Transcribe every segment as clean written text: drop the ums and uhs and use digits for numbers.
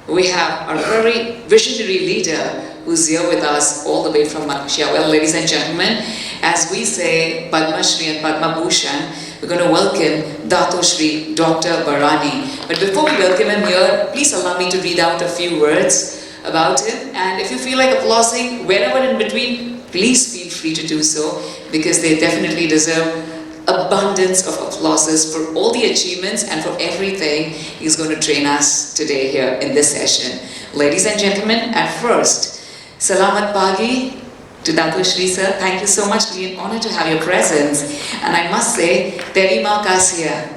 we have a very visionary leader who's here with us all the way from Malaysia. Well, ladies and gentlemen, as we say Padma Shri and Padma Bhushan, we're going to welcome Dato Shri Dr. Baraani. But before we welcome him here, please allow me to read out a few words about him. And if you feel like applauding wherever in between, please feel free to do so, because they definitely deserve abundance of applauses for all the achievements and for everything he's going to train us today here in this session. Ladies and gentlemen, at first, Salamat Pagi to Dato Shri sir. Thank you so much. It's an honor to have your presence. And I must say, Terima kasih.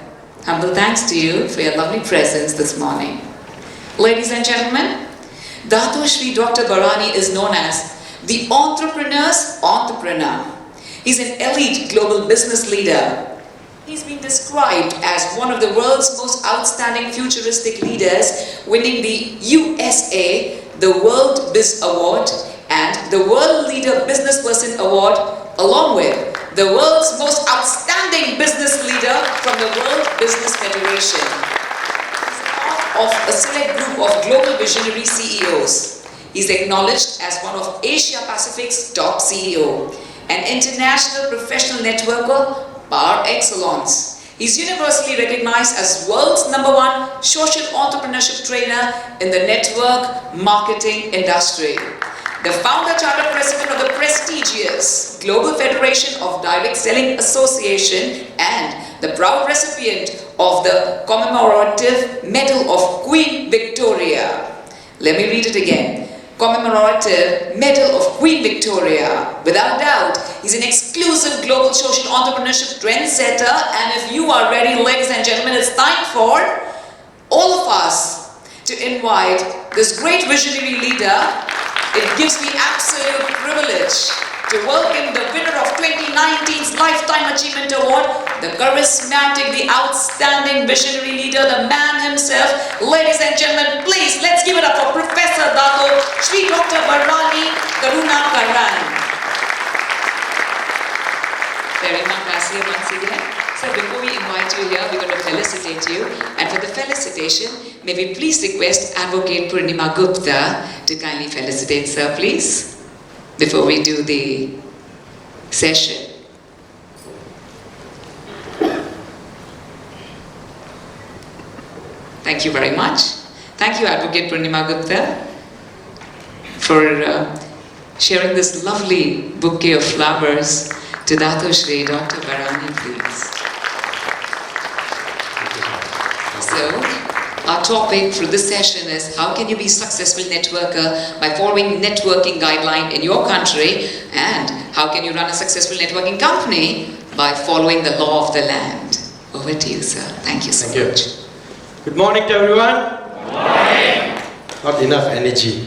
Humble thanks to you for your lovely presence this morning. Ladies and gentlemen, Dato Shri Dr. Baraani is known as the entrepreneur's entrepreneur. He's an elite global business leader. He's been described as one of the world's most outstanding futuristic leaders, winning the USA, the World Biz Award, and the World Leader Business Person Award, along with the world's most outstanding business leader from the World Business Federation. He's part of a select group of global visionary CEOs. He's acknowledged as one of Asia Pacific's top CEO. An international professional networker par excellence. He's universally recognized as world's #1 social entrepreneurship trainer in the network marketing industry. The founder charter president of the prestigious Global Federation of Direct Selling Association and the proud recipient of the commemorative Medal of Queen Victoria. Let me read it again. Commemorative Medal of Queen Victoria. Without doubt, he's an exclusive global social entrepreneurship trendsetter, and if you are ready, ladies and gentlemen, it's time for all of us to invite this great visionary leader. It gives me absolute privilege to welcome the winner of 2019's Lifetime Achievement Award, the charismatic, the outstanding visionary leader, the man himself. Ladies and gentlemen, please, let's give it up for Professor Dato Shri Dr. Baraani Karunakaran. Terima kasih once again. So before we invite you here, we're going to felicitate you. And for the felicitation, may we please request Advocate Purnima Gupta to kindly felicitate sir, please, before we do the session. Thank you very much. Thank you, Advocate Purnima Gupta, for sharing this lovely bouquet of flowers to Dato Shri Dr. Baraani, please. So, our topic for this session is how can you be a successful networker by following networking guideline in your country, and how can you run a successful networking company by following the law of the land. Over to you, sir. Thank you so much. Good morning to everyone. Good morning. Not enough energy.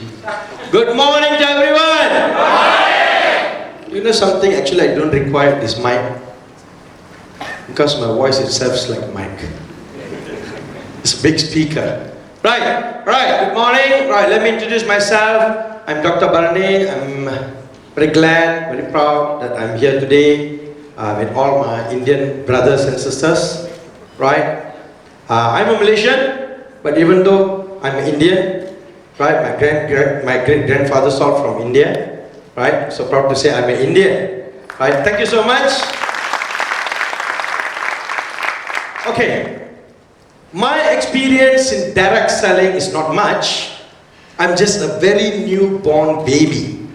Good morning to everyone. Good morning. You know something, actually I don't require this mic because my voice itself is like a mic. It's a big speaker. Right, good morning. Right, let me introduce myself. I'm Dr. Baraani. I'm very glad, very proud that I'm here today with all my Indian brothers and sisters. Right, I'm a Malaysian, but even though I'm Indian, right, my great grandfather's all from India. Right, so proud to say I'm an Indian. Right, thank you so much. Okay. My experience in direct selling is not much. I'm just a very newborn baby.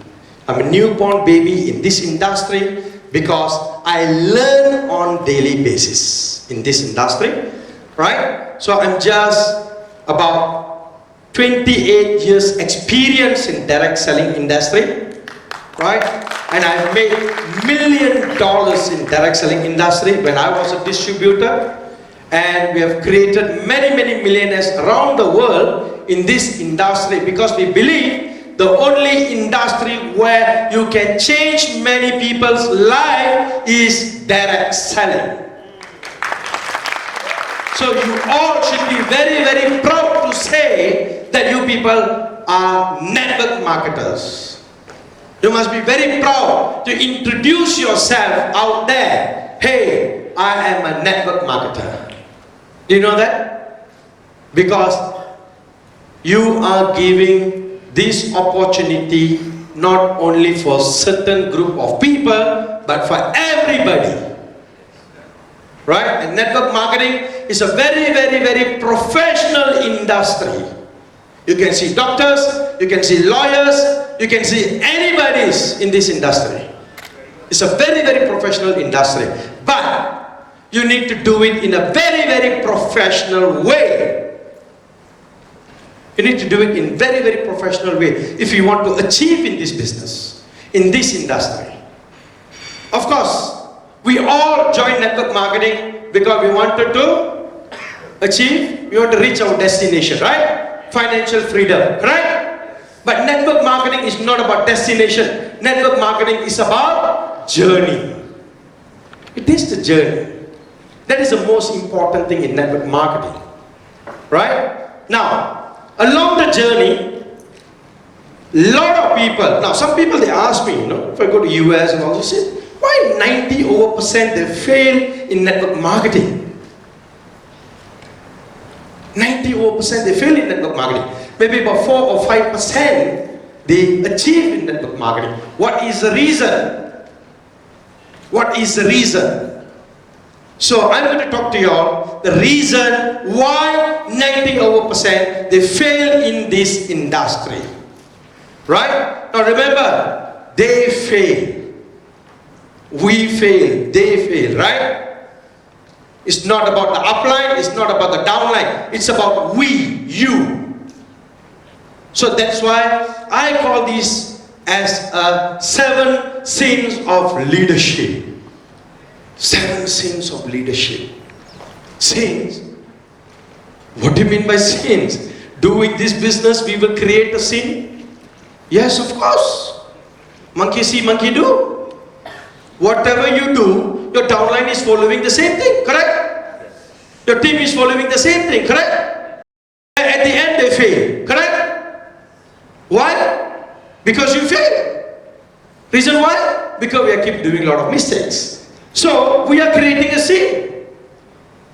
I'm a newborn baby in this industry because I learn on daily basis in this industry, right? So I'm just about 28 years experience in direct selling industry, right? And I've made $1 million in direct selling industry when I was a distributor. And we have created many millionaires around the world in this industry because we believe the only industry where you can change many people's life is direct selling. So you all should be very proud to say that you people are network marketers. You must be very proud to introduce yourself out there. Hey, I am a network marketer. Do you know that? Because you are giving this opportunity not only for certain group of people, but for everybody. Right? And network marketing is a very, very, very professional industry. You can see doctors, you can see lawyers, you can see anybody in this industry. It's a very, very professional industry. But you need to do it in a very, very professional way. You need to do it in very, very professional way if you want to achieve in this business, in this industry. Of course, we all join network marketing because we wanted to achieve, we want to reach our destination, right? Financial freedom, correct? But network marketing is not about destination. Network marketing is about journey. It is the journey. That is the most important thing in network marketing, right? Now, along the journey, lot of people, now some people they ask me, if I go to US and all this, why 90% they fail in network marketing? 90% they fail in network marketing. Maybe about 4 or 5% they achieve in network marketing. What is the reason? What is the reason? So I'm going to talk to you all the reason why 90% they fail in this industry. Right? Now remember, they fail. We fail, they fail, right? It's not about the upline, it's not about the downline, it's about we, you. So that's why I call this as 7 sins of leadership. 7 sins of leadership. Sins? What do you mean by sins? Doing this business, we will create a sin? Yes, of course. Monkey see, monkey do. Whatever you do, your downline is following the same thing, correct? Your team is following the same thing, correct? At the end they fail, correct? Why? Because you fail. Reason why? Because we keep doing a lot of mistakes. So we are creating a sin.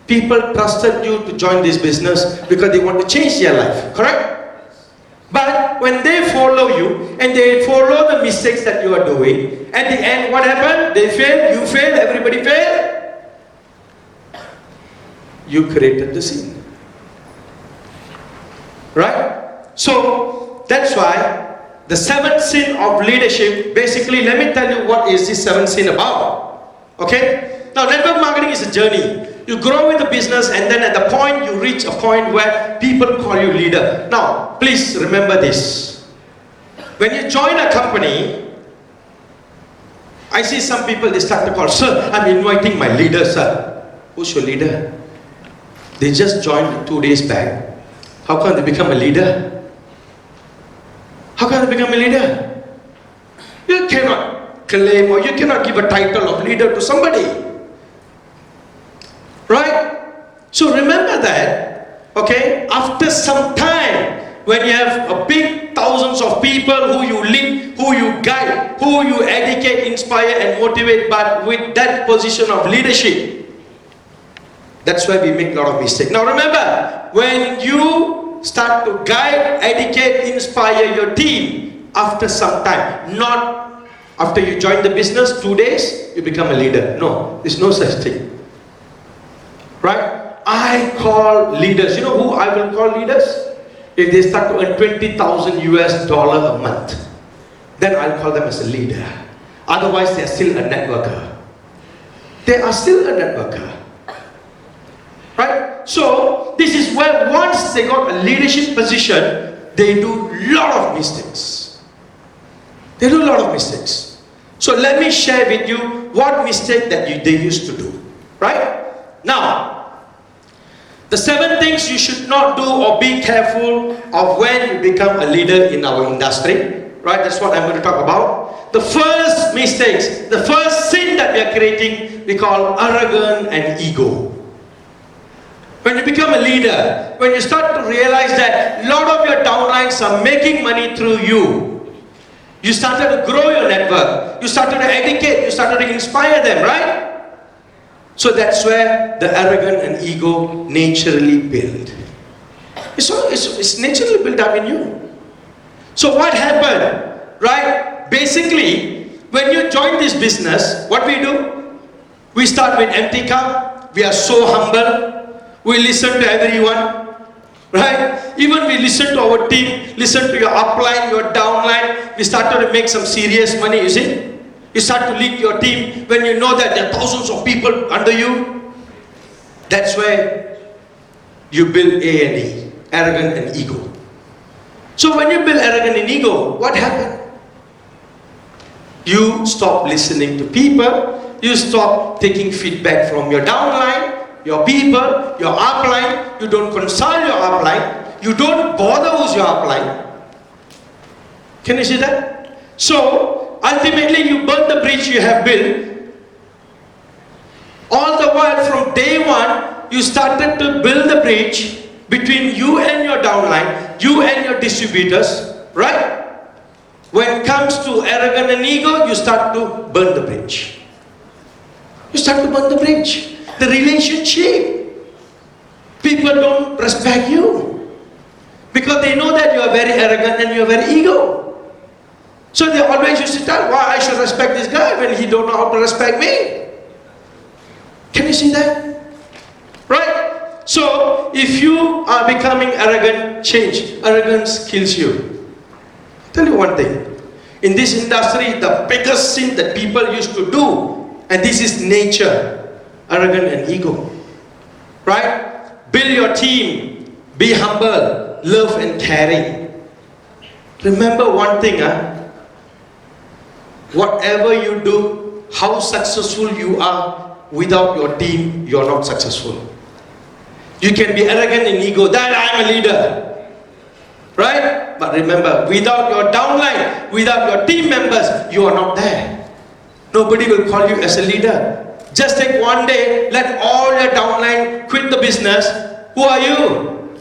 People trusted you to join this business because they want to change their life, correct? But when they follow you and they follow the mistakes that you are doing, at the end what happened? They fail, you fail, everybody fail. You created the sin. Right? So that's why the 7th sin of leadership, basically let me tell you what is this 7th sin about. Okay? Now network marketing is a journey. You grow in the business and then at the point you reach a point where people call you leader. Now, please remember this. When you join a company, I see some people, they start to call, sir, I'm inviting my leader, sir. Who's your leader? They just joined 2 days back. How can they become a leader? How can they become a leader? You cannot claim or you cannot give a title of leader to somebody. Right? So remember that, okay, after some time, when you have a big thousands of people who you lead, who you guide, who you educate, inspire and motivate, but with that position of leadership, that's where we make a lot of mistakes. Now remember, when you start to guide, educate, inspire your team, after some time, not after you join the business, 2 days, you become a leader. No, there's no such thing. Right? I call leaders. You know who I will call leaders? If they start to earn $20,000 a month, then I'll call them as a leader. Otherwise, they are still a networker. They are still a networker. Right? So, this is where once they got a leadership position, they do a lot of mistakes. They do a lot of mistakes. So, let me share with you what mistake that they used to do. Right? Now, the 7 things you should not do or be careful of when you become a leader in our industry. Right? That's what I'm going to talk about. The first mistakes, the first sin that we are creating, we call arrogance and ego. When you become a leader, when you start to realize that a lot of your downlines are making money through you, you started to grow your network, you started to educate, you started to inspire them, right? So that's where the arrogance and ego naturally build. It's naturally built up in you. So what happened, right? Basically, when you join this business, what we do? We start with empty cup. We are so humble. We listen to everyone, right? Even we listen to our team, listen to your upline, your downline. We start to make some serious money, you see? You start to lead your team when you know that there are thousands of people under you. That's where you build A&E, arrogant and ego. So when you build arrogant and ego, what happened? You stop listening to people. You stop taking feedback from your downline, your people, your upline. You don't consult your upline. You don't bother who's your upline. Can you see that? So ultimately you burn the bridge you have built. All the while from day one, you started to build the bridge between you and your downline, you and your distributors, right? When it comes to arrogance and ego, you start to burn the bridge. You start to burn the bridge. The relationship. People don't respect you. Because they know that you are very arrogant and you are very ego. So they always used to tell, why I should respect this guy when he don't know how to respect me. Can you see that? Right? So, if you are becoming arrogant, change. Arrogance kills you. I'll tell you one thing. In this industry, the biggest sin that people used to do, and this is nature, arrogant and ego. Right? Build your team. Be humble. Love and caring. Remember one thing, whatever you do, how successful you are, without your team, you are not successful. You can be arrogant and ego, that I am a leader. Right? But remember, without your downline, without your team members, you are not there. Nobody will call you as a leader. Just take one day, let all your downline quit the business. Who are you?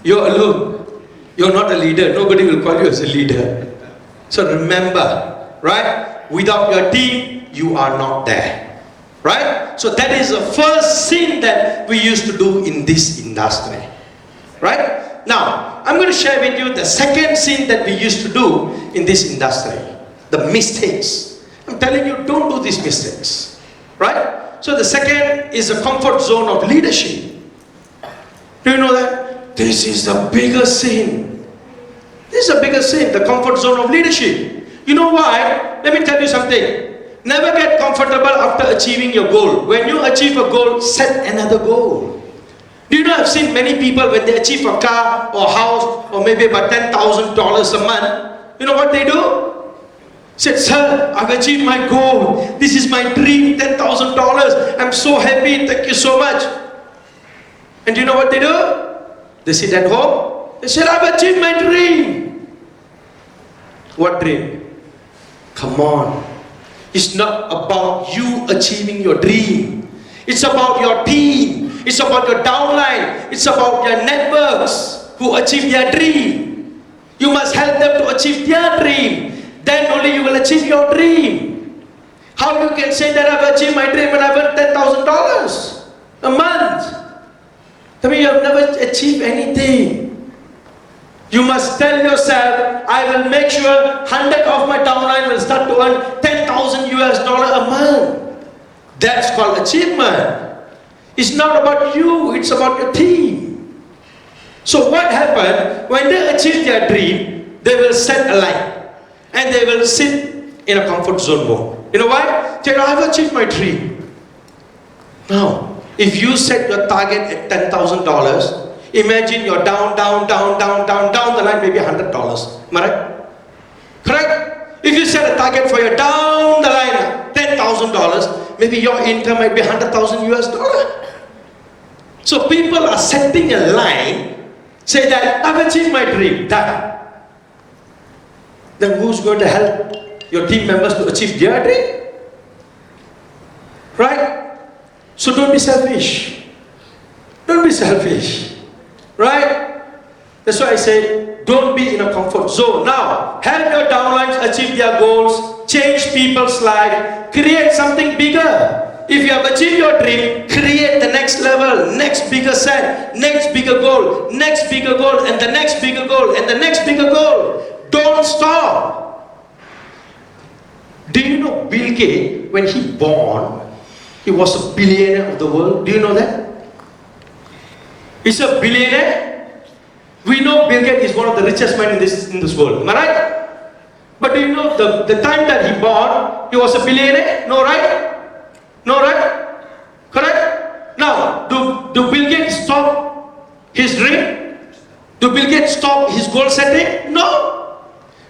You're alone. You're not a leader. Nobody will call you as a leader. So remember, right? Without your team, you are not there. Right? So that is the first sin that we used to do in this industry. Right? Now, I'm going to share with you the second sin that we used to do in this industry. The mistakes. I'm telling you, don't do these mistakes. Right? So the second is the comfort zone of leadership. Do you know that? This is the biggest sin. This is the biggest sin, the comfort zone of leadership. You know why? Let me tell you something. Never get comfortable after achieving your goal. When you achieve a goal, set another goal. Do you know, I've seen many people when they achieve a car or house or maybe about $10,000 a month, you know what they do? Said, sir, I've achieved my goal. This is my dream, $10,000. I'm so happy, thank you so much. And do you know what they do? They sit at home. They said, I've achieved my dream. What dream? Come on. It's not about you achieving your dream. It's about your team. It's about your downline. It's about your networks who achieve their dream. You must help them to achieve their dream. Then only you will achieve your dream. How you can say that I've achieved my dream and I've earned $10,000 a month? I mean, you have never achieved anything. You must tell yourself, I will make sure 100 of my downline will start to earn 10,000 US dollar a month. That's called achievement. It's not about you, it's about your team. So what happened, when they achieve their dream, they will set a line. And they will sit in a comfort zone mode. You know why? They say, I've achieved my dream. Now, if you set your target at $10,000, imagine you're down the line, maybe $100. Am I right? Correct? If you set a target for your down the line, $10,000, maybe your income might be 100,000 US dollar. So people are setting a line, say that I've achieved my dream, done. Then who's going to help your team members to achieve their dream? Right? So don't be selfish. Don't be selfish. Right? That's why I say, don't be in a comfort zone. Now, help your downlines achieve their goals, change people's life, create something bigger. if you have achieved your dream, create the next level, next bigger set, next bigger goal, next bigger goal, and the next bigger goal, and the next bigger goal. Don't stop. Do you know Bill Gates, when he born, he was a billionaire of the world? Do you know that? He's a billionaire. We know Bill Gates is one of the richest men in this world. Am I right? But do you know the time that he born, he was a billionaire? No, right? No, right? Correct? Now, do Bill Gates stop his dream? Do Bill Gates stop his goal setting? No.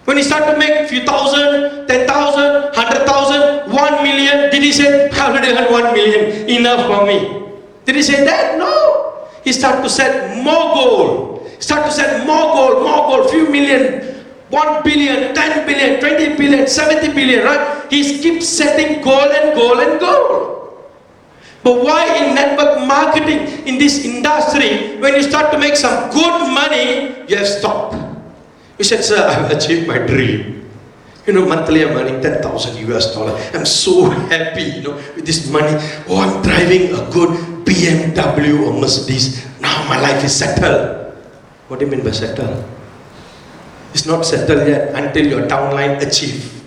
When he started to make few thousand, 10,000, 100,000, 1 million, did he say, I already had 1 million, enough for me? Did he say that? No. He started to set more goal. Start to set more goal, few million, 1 billion, 10 billion, 20 billion, 70 billion, right? He keeps setting goal and goal and goal. But why in network marketing, in this industry, when you start to make some good money, you have stopped? You said, sir, I've achieved my dream. You know, monthly I'm earning 10,000 US dollar. I'm so happy, you know, with this money. Oh, I'm driving a good BMW or Mercedes. Now my life is settled. What do you mean by settled? It's not settled yet until your downline achieve.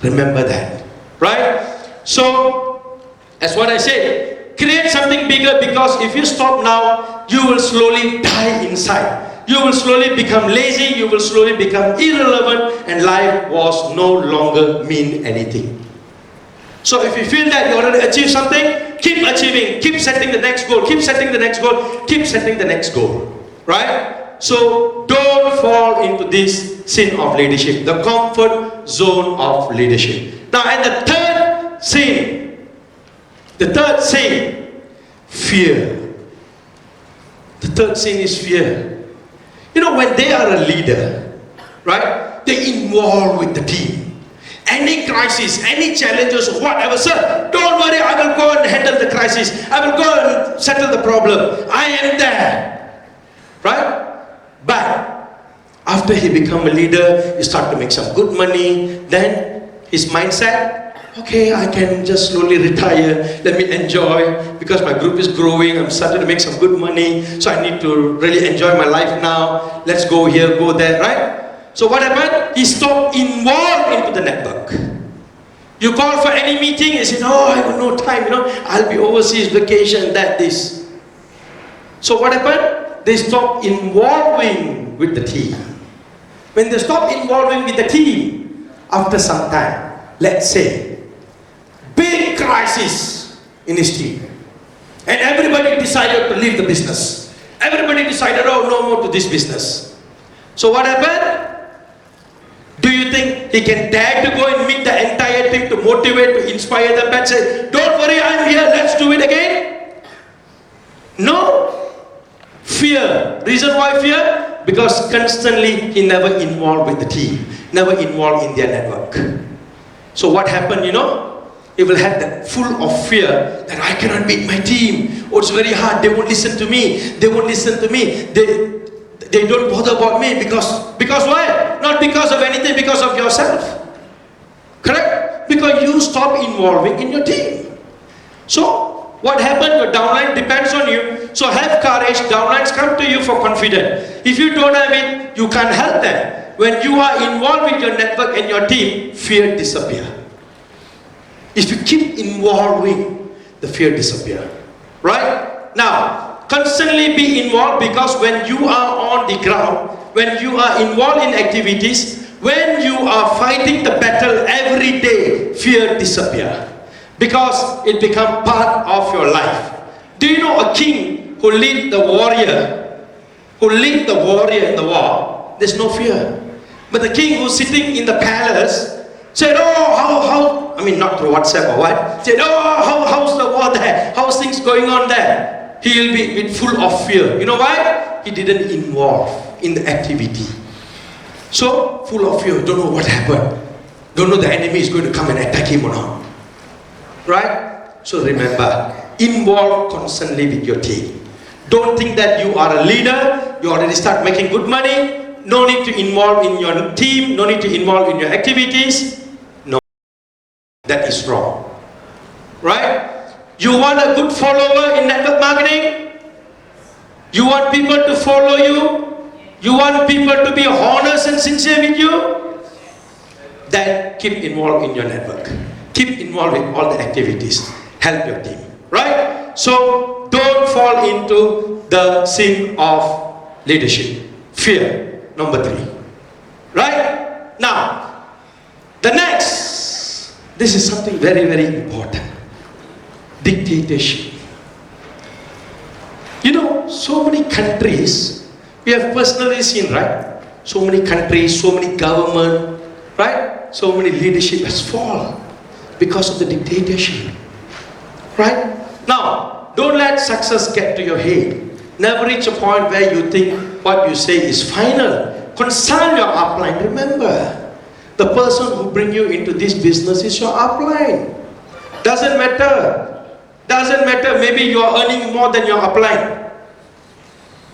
Remember that. Right? So, that's what I said. Create something bigger, because if you stop now, you will slowly die inside. You will slowly become lazy, you will slowly become irrelevant, and life was no longer mean anything. So if you feel that you already achieved something, keep achieving, keep setting the next goal, keep setting the next goal, keep setting the next goal. Right? So don't fall into this sin of leadership, the comfort zone of leadership. Now, and the third sin, fear. The third sin is fear. You know, when they are a leader, right, they involve with the team. Any crisis, any challenges, whatever, sir, don't worry, I will go and handle the crisis. I will go and settle the problem. I am there. Right? But after he become a leader, he start to make some good money, then his mindset, okay, I can just slowly retire, let me enjoy, because my group is growing, I'm starting to make some good money, so I need to really enjoy my life now, let's go here, go there, right? So what happened? He stopped involved into the network. You call for any meeting, he said, oh, I have no time, you know, I'll be overseas, vacation, that, this. So what happened? They stopped involving with the team. When they stop involving with the team, after some time, let's say, big crisis in his team, and everybody decided to leave the business. Everybody decided, oh, no more to this business. So what happened? Do you think he can dare to go and meet the entire team to motivate, to inspire them and say, don't worry, I'm here, let's do it again? No. Fear. Reason why fear? Because constantly he never involved with the team, never involved in their network. So what happened, you know? He will have that full of fear that I cannot beat my team. Oh, it's very hard. They won't listen to me. They won't listen to me. They don't bother about me because why? Not because of anything, because of yourself. Correct? Because you stop involving in your team. So what happened? Your downline depends on you. So have courage. Downlines come to you for confidence. If you don't have it, you can't help them. When you are involved with your network and your team, fear disappears. If you keep involving, the fear disappears. Right? Now, constantly be involved, because when you are on the ground, when you are involved in activities, when you are fighting the battle every day, fear disappears. Because it becomes part of your life. Do you know a king who lead the warrior, in the war, there's no fear. But the king who's sitting in the palace said, oh, I mean, not through WhatsApp or what, said, oh, how's the war there? How's things going on there? He'll be full of fear. You know why? He didn't involve in the activity. So, full of fear, don't know what happened. Don't know the enemy is going to come and attack him or not. Right? So remember, involve constantly with your team. Don't think that you are a leader, you already start making good money, no need to involve in your team, no need to involve in your activities. No, that is wrong. Right? You want a good follower in network marketing? You want people to follow you? You want people to be honest and sincere with you? Then keep involved in your network. Keep involved in all the activities. Help your team. Right? So don't fall into the sin of leadership. Fear. Number 3. Right? Now, the next. This is something very, very important. Dictatorship. You know, so many countries, we have personally seen, right? So many countries, so many government, right? So many leadership has fallen because of the dictatorship. Right? Now, don't let success get to your head. Never reach a point where you think what you say is final. Consult your upline. Remember, the person who bring you into this business is your upline. Doesn't matter. Doesn't matter, maybe you are earning more than your upline.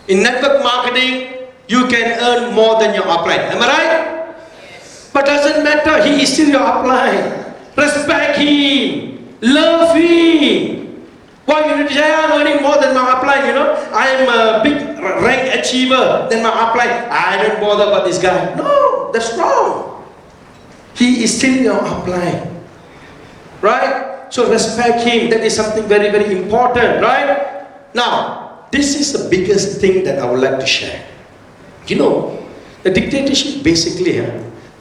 In network marketing, you can earn more than your upline. Am I right? But doesn't matter, he is still your upline. Respect him. Love him. Why you need to say, I'm earning more than my upline, you know? I'm a big rank achiever than my upline. I don't bother about this guy. No, that's wrong. He is still your upline. Right? So respect him. That is something very, very important, right? Now, this is the biggest thing that I would like to share. You know, the dictatorship basically,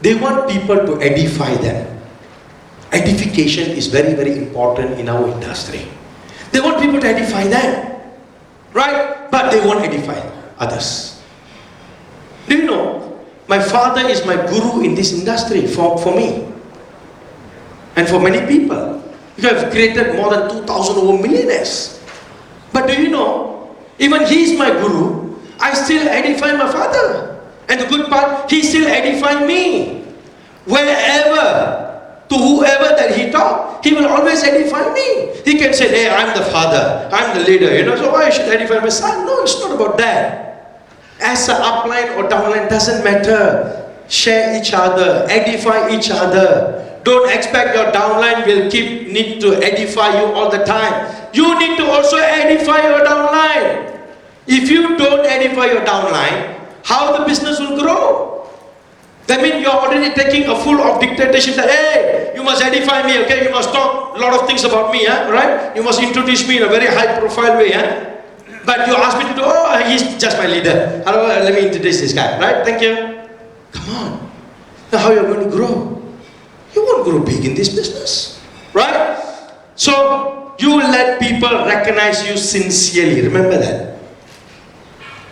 they want people to edify them. Edification is very, very important in our industry. They want people to edify them, right? But they won't edify others. Do you know, my father is my guru in this industry for me and for many people. You have created more than 2,000 over millionaires. But do you know, even he is my guru, I still edify my father. And the good part, he still edify me. Wherever, to whoever that he talk, he will always edify me. He can say, hey, I'm the father, I'm the leader, you know, so why I should edify my son? No, it's not about that. As an upline or downline, doesn't matter. Share each other, edify each other. Don't expect your downline will need to edify you all the time. You need to also edify your downline. If you don't edify your downline, how the business will grow? That means you're already taking a full of dictatorship that, hey, you must edify me, okay? You must talk a lot of things about me, right? You must introduce me in a very high profile way, But you ask me to do, oh, he's just my leader. Hello, let me introduce this guy, right? Thank you. Come on. Now how you're going to grow? You won't grow big in this business, right? So, you let people recognize you sincerely. Remember that.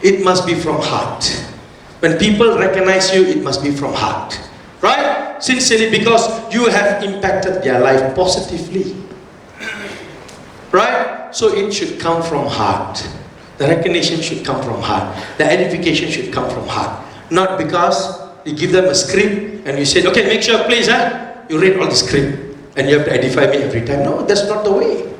It must be from heart. When people recognize you, it must be from heart. Right? Sincerely, because you have impacted their life positively. Right? So, it should come from heart. The recognition should come from heart. The edification should come from heart. Not because you give them a script and you say, okay, make sure please, you read all the script and you have to edify me every time. No, that's not the way.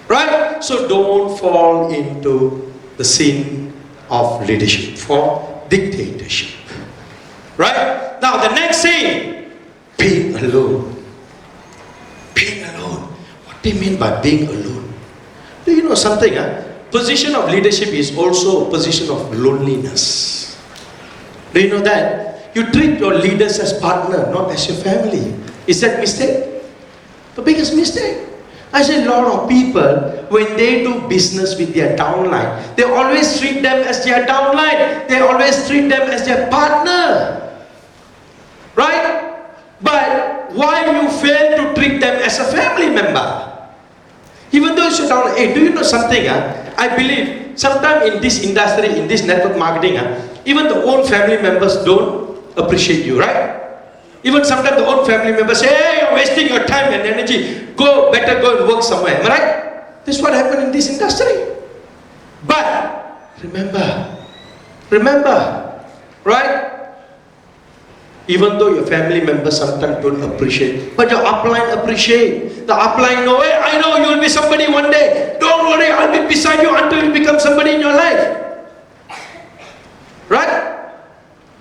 Right? So don't fall into the sin of leadership, for dictatorship. Right? Now the next sin, being alone. Being alone. What do you mean by being alone? Do you know something? Position of leadership is also a position of loneliness. Do you know that? You treat your leaders as partner, not as your family. Is that mistake? The biggest mistake. I say a lot of people, when they do business with their downline, they always treat them as their downline. They always treat them as their partner. Right? But why you fail to treat them as a family member? Even though it's your downline. Hey, do you know something? I believe sometimes in this industry, in this network marketing, even the own family members don't appreciate you, right? Even sometimes the own family members say, hey, you're wasting your time and energy. Better go and work somewhere. Am I right? This is what happened in this industry. But remember, right? Even though your family members sometimes don't appreciate, but your upline appreciate. The upline know, hey, I know you will be somebody one day. Don't worry, I'll be beside you until you become somebody in your life. Right?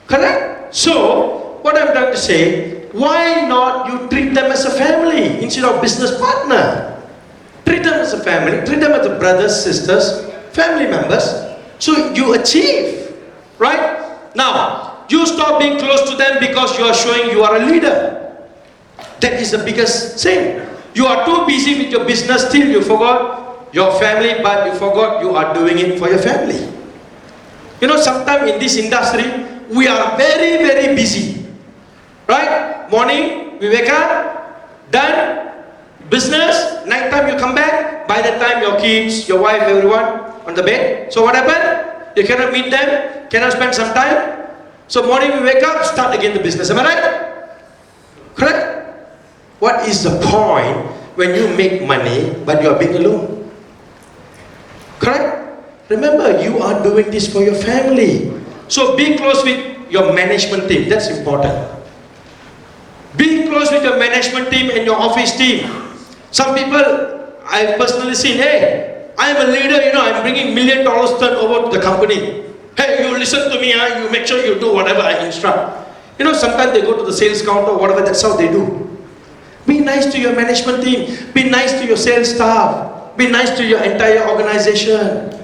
Correct? So, what I'm trying to say, why not you treat them as a family instead of business partner? Treat them as a family, treat them as brothers, sisters, family members. So you achieve, right? Now, you stop being close to them because you are showing you are a leader. That is the biggest sin. You are too busy with your business till you forgot your family, but you forgot you are doing it for your family. You know, sometimes in this industry, we are very, very busy. Right? Morning, we wake up, done, business, night time you come back, by the time your kids, your wife, everyone on the bed. So what happened? You cannot meet them, cannot spend some time. So morning we wake up, start again the business. Am I right? Correct? What is the point when you make money but you are being alone? Correct? Remember, you are doing this for your family. So be close with your management team. That's important. Be close with your management team and your office team. Some people, I've personally seen, hey, I'm a leader, you know, I'm bringing $1 million turnover to the company. Hey, you listen to me, you make sure you do whatever I instruct. You know, sometimes they go to the sales counter or whatever, that's how they do. Be nice to your management team. Be nice to your sales staff. Be nice to your entire organization.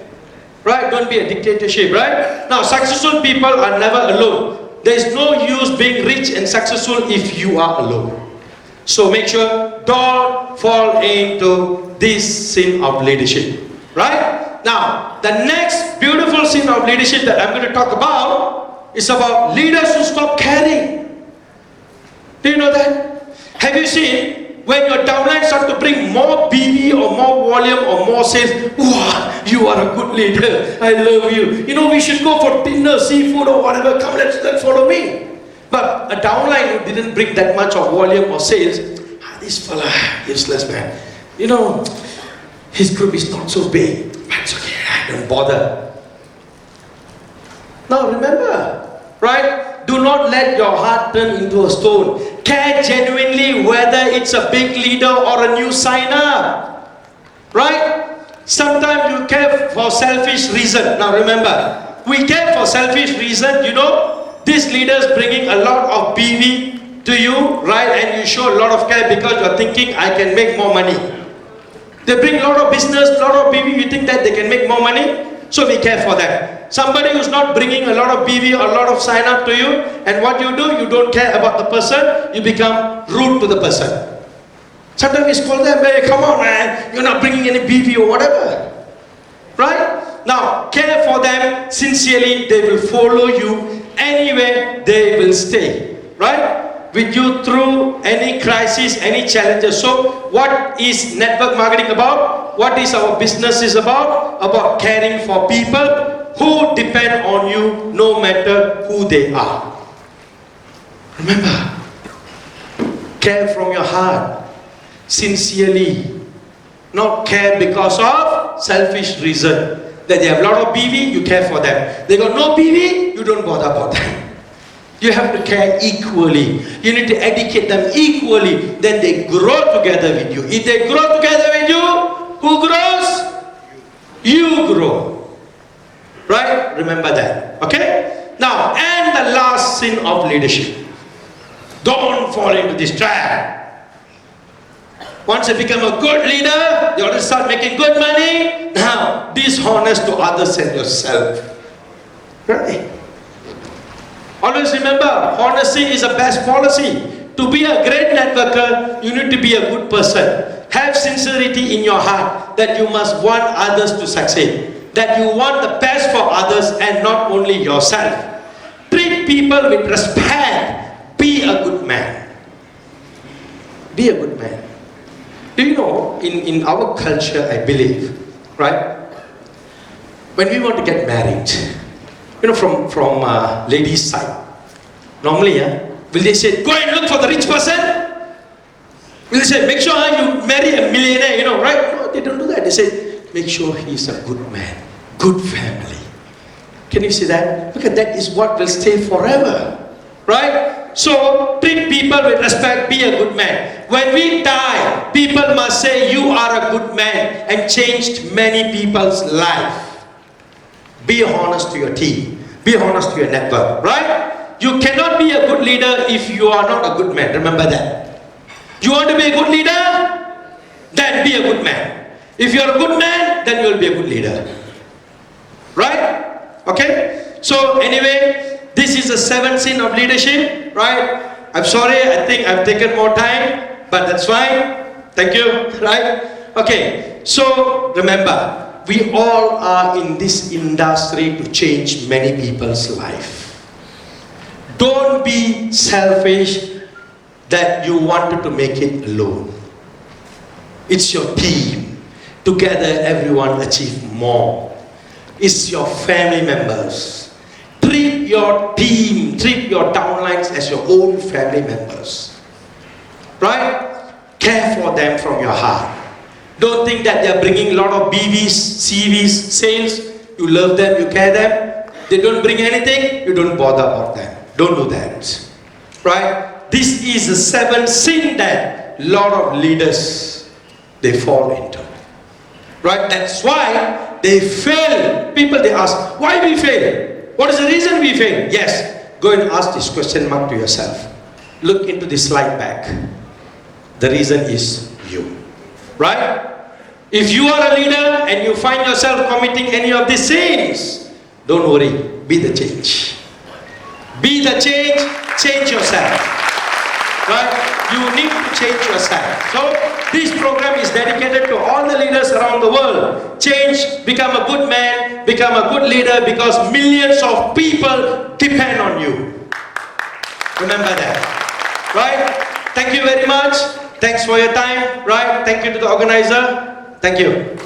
Right? Don't be a dictatorship, right? Now, successful people are never alone. There is no use being rich and successful if you are alone. So make sure don't fall into this sin of leadership. Right? Now, the next beautiful sin of leadership that I'm going to talk about is about leaders who stop caring. Do you know that? Have you seen when your downline start to bring more BV or more volume or more sales? Wow, you are a good leader. I love you. You know, we should go for dinner, seafood or whatever. Come, let's follow me. But a downline who didn't bring that much of volume or sales, this fella, useless man. You know, his group is not so big. But it's okay, I don't bother. Now remember, right? Do not let your heart turn into a stone. Care genuinely whether it's a big leader or a new signer. Right? Sometimes you care for selfish reason. Now remember, we care for selfish reason, you know. This leader is bringing a lot of BV to you, right? And you show a lot of care because you're thinking, I can make more money. They bring a lot of business, a lot of BV, you think that they can make more money? So we care for them. Somebody who's not bringing a lot of BV or a lot of sign up to you, and what you do, you don't care about the person, you become rude to the person. Sometimes we scold them, hey, come on man, you're not bringing any BV or whatever. Right? Now, care for them sincerely, they will follow you anywhere, they will stay. Right? With you through any crisis, any challenges. So, what is network marketing about? What is our business is about? About caring for people who depend on you no matter who they are. Remember, care from your heart, sincerely, not care because of selfish reason. That they have a lot of BV, you care for them. They got no BV, you don't bother about them. You have to care equally. You need to educate them equally. Then they grow together with you. If they grow together with you, who grows? You grow. Right? Remember that. Okay? Now, and the last sin of leadership. Don't fall into this trap. Once you become a good leader, you already start making good money. Now, dishonest to others and yourself. Right? Always remember, honesty is the best policy. To be a great networker, you need to be a good person. Have sincerity in your heart that you must want others to succeed. That you want the best for others and not only yourself. Treat people with respect. Be a good man. Be a good man. Do you know, in our culture, I believe, right? When we want to get married, you know, from ladies' side, normally, will they say, go and look for the rich person? Will they say, make sure you marry a millionaire, you know, right? No, they don't do that. They say, make sure he's a good man, good family. Can you see that? Because that is what will stay forever, right? So, treat people with respect, be a good man. When we die, people must say, you are a good man and changed many people's life. Be honest to your team. Be honest to your network, right? You cannot be a good leader if you are not a good man. Remember that. You want to be a good leader? Then be a good man. If you're a good man, then you'll be a good leader. Right? Okay? So anyway, this is the 7th sin of leadership, right? I'm sorry, I think I've taken more time, but that's fine. Thank you, right? Okay, so remember, we all are in this industry to change many people's life. Don't be selfish that you wanted to make it alone. It's your team. Together, everyone achieve more. It's your family members. Treat your team, treat your downlines as your own family members. Right? Care for them from your heart. Don't think that they're bringing a lot of BVs, CVs, sales. You love them, you care them. They don't bring anything, you don't bother about them. Don't do that. Right? This is the 7th sin that a lot of leaders, they fall into. Right? That's why they fail. People, they ask, why we fail? What is the reason we fail? Yes, go and ask this question mark to yourself. Look into the slide back. The reason is you. Right? If you are a leader and you find yourself committing any of these sins, don't worry, be the change. Be the change, change yourself. Right? You need to change yourself. So, this program is dedicated to all the leaders around the world. Change, become a good man, become a good leader, because millions of people depend on you. Remember that. Right? Thank you very much. Thanks for your time. Right? Thank you to the organizer. Thank you.